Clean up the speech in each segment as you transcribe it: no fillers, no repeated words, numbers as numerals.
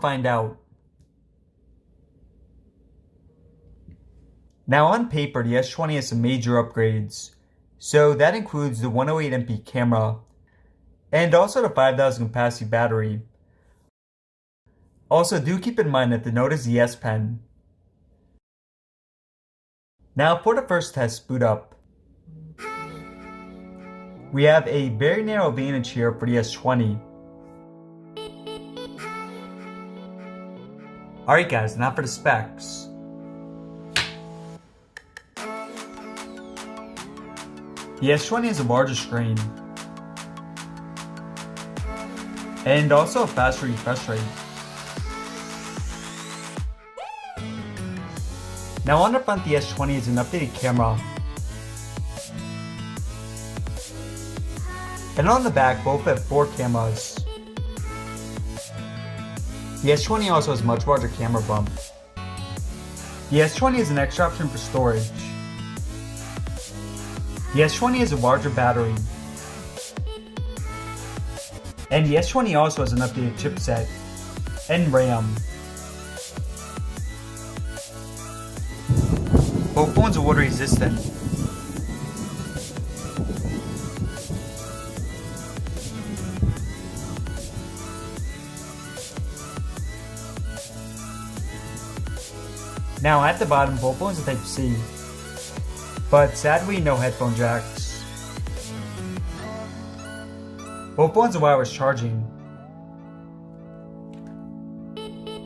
find out. Now on paper, the S20 has some major upgrades. So that includes the 108MP camera and also the 5000 capacity battery. Also, do keep in mind that the Note is the S Pen. Now for the first test boot up. We have a very narrow advantage here for the S20. Alright guys, now for the specs. The S20 has a larger screen and also a faster refresh rate. Now on the front, the S20 is an updated camera. And on the back, both have 4 cameras. The S20 also has a much larger camera bump. The S20 has an extra option for storage. The S20 has a larger battery. And the S20 also has an updated chipset and RAM. Both phones are water resistant. Now at the bottom, both phones are Type-C, but sadly no headphone jacks. Both phones are wireless charging.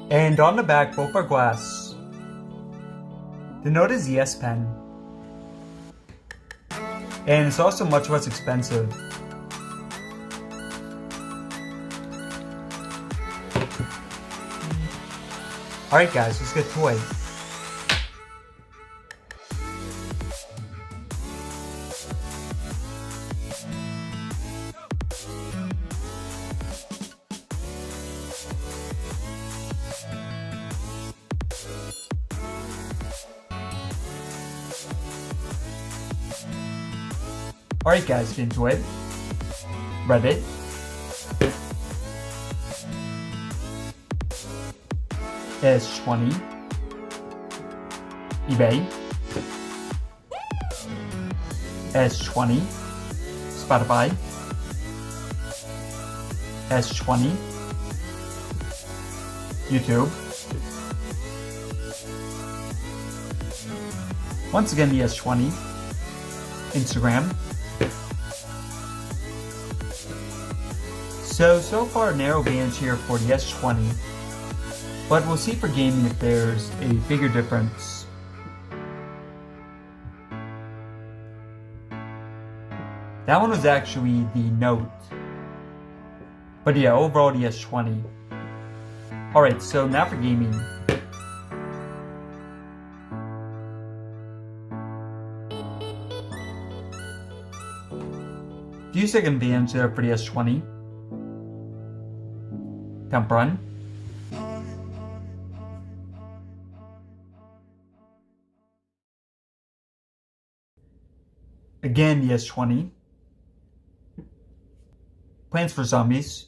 And on the back, both are glass. The Note is the S Pen. And it's also much less expensive. Alright guys, let's get to it. Alright guys, get into it. Reddit. S20. eBay. S20. Spotify. S20. YouTube. Once again, the S20. Instagram. So far narrow advantage here for the S20, but we'll see for gaming if there's a bigger difference. That one was actually the Note, but yeah, overall the S20. Alright, so now for gaming. Few second advantage there for the S20. Temp run. Again, the S20. Plants for Zombies.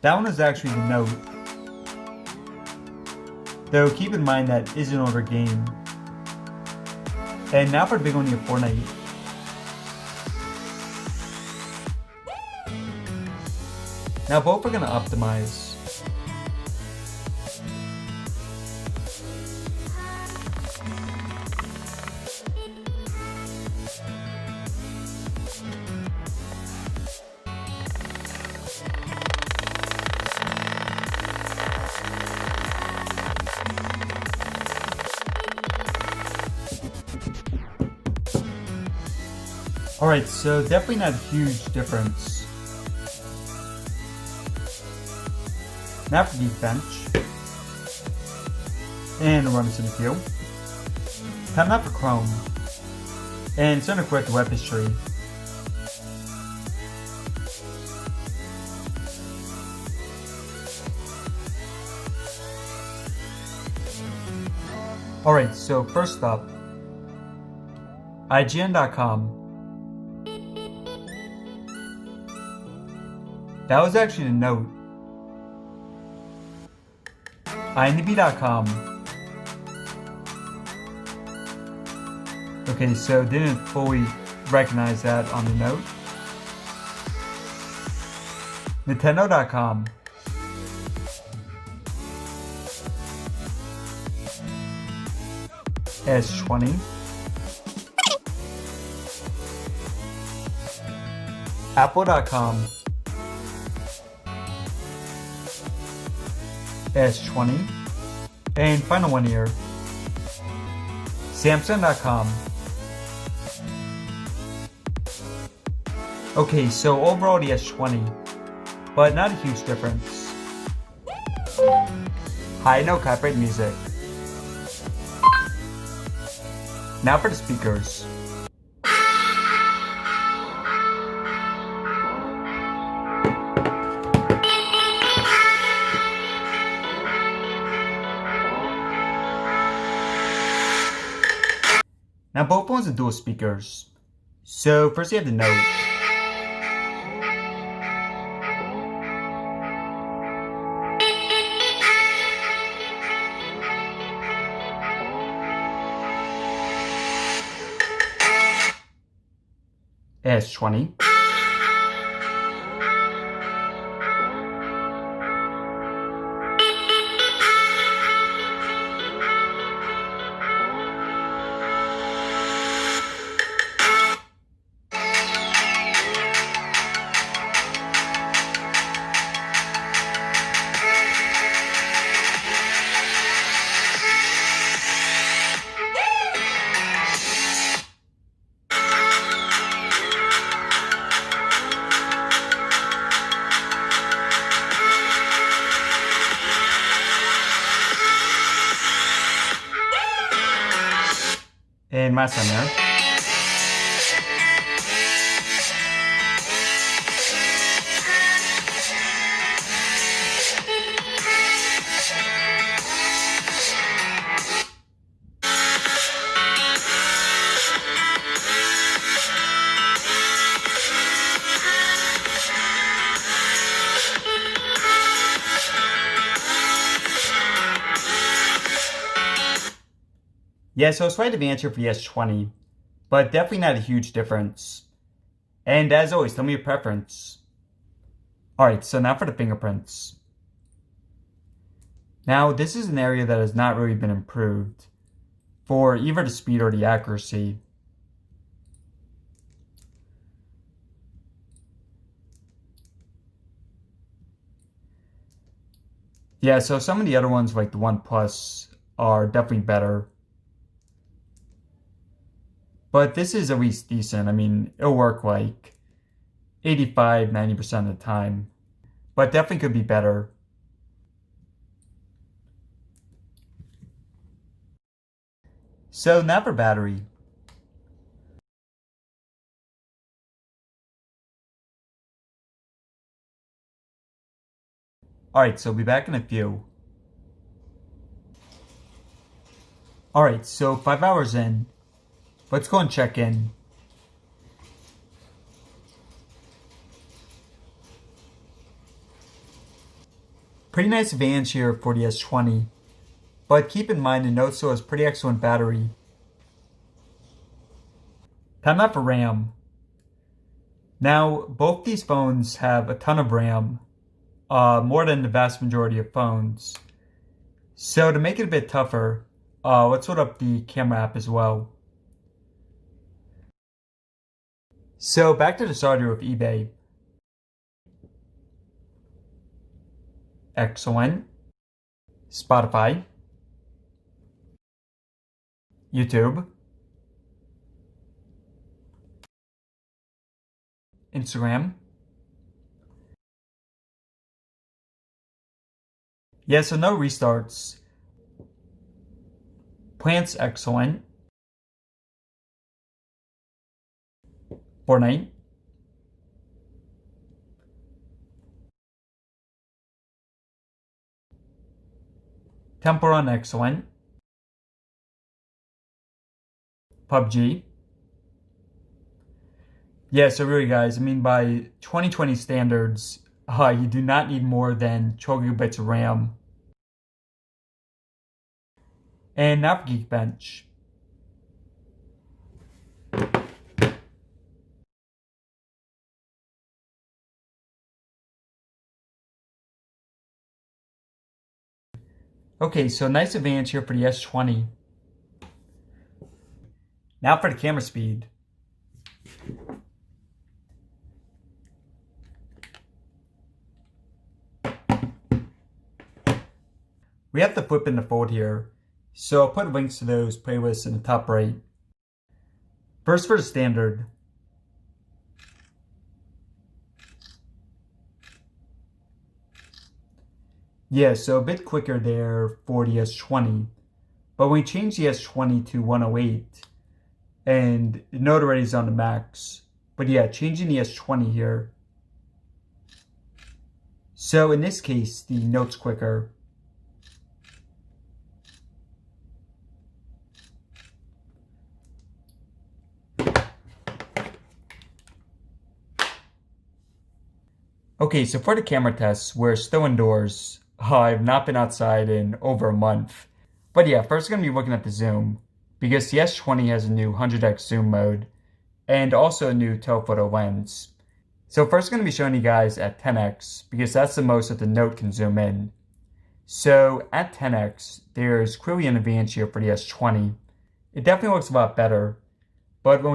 That one is actually the Note. Though keep in mind that is an older game. And now for the big one here, Fortnite. Now both are gonna optimize. Alright, so definitely not a huge difference. Now for Geekbench. And run this in the queue. Time out for Chrome. And it's going to correct the web history. Alright, so first up, IGN.com. That was actually the note. IMDb.com. Okay, so didn't fully recognize that on the note. Nintendo.com. S20. Apple.com. S20. And final one here. Samsung.com. Okay, so overall the S20, but not a huge difference. Hi, no copyright music. Now for the speakers. Now both phones are dual speakers. So first you have the Note. S20. And my son there. Yeah, so it's right of the answer for the S20, but definitely not a huge difference. And as always, tell me your preference. Alright, so now for the fingerprints. Now, this is an area that has not really been improved for either the speed or the accuracy. Yeah, so some of the other ones like the OnePlus are definitely better. But this is at least decent. I mean, it'll work like 85, 90% of the time. But definitely could be better. So now for battery. Alright, so we'll be back in a few. Alright, so 5 hours in. Let's go and check in. Pretty nice advantage here for the S20. But keep in mind the Note still has pretty excellent battery. Time out for RAM. Now, both these phones have a ton of RAM. More than the vast majority of phones. So to make it a bit tougher, let's load up the camera app as well. So back to the starter with eBay. Excellent. Spotify. YouTube. Instagram. Yeah, so no restarts. Plants, excellent. Fortnite. Temple Run, excellent. PUBG. Yeah, so really guys, I mean by 2020 standards, you do not need more than 12 gigabytes of RAM. And now for Geekbench. Okay, so nice advance here for the S20. Now for the camera speed. We have the flip and the fold here, so I'll put links to those playlists in the top right. First for the standard. Yeah, so a bit quicker there for the S20. But when we change the S20 to 108, and the note already is on the max. But yeah, changing the S20 here. So in this case, the note's quicker. Okay, so for the camera tests, we're still indoors. I've not been outside in over a month. But yeah, first I'm going to be looking at the zoom, because the S20 has a new 100x zoom mode, and also a new telephoto lens. So first I'm going to be showing you guys at 10x, because that's the most that the Note can zoom in. So at 10x, there's clearly an advantage here for the S20. It definitely looks a lot better, but when we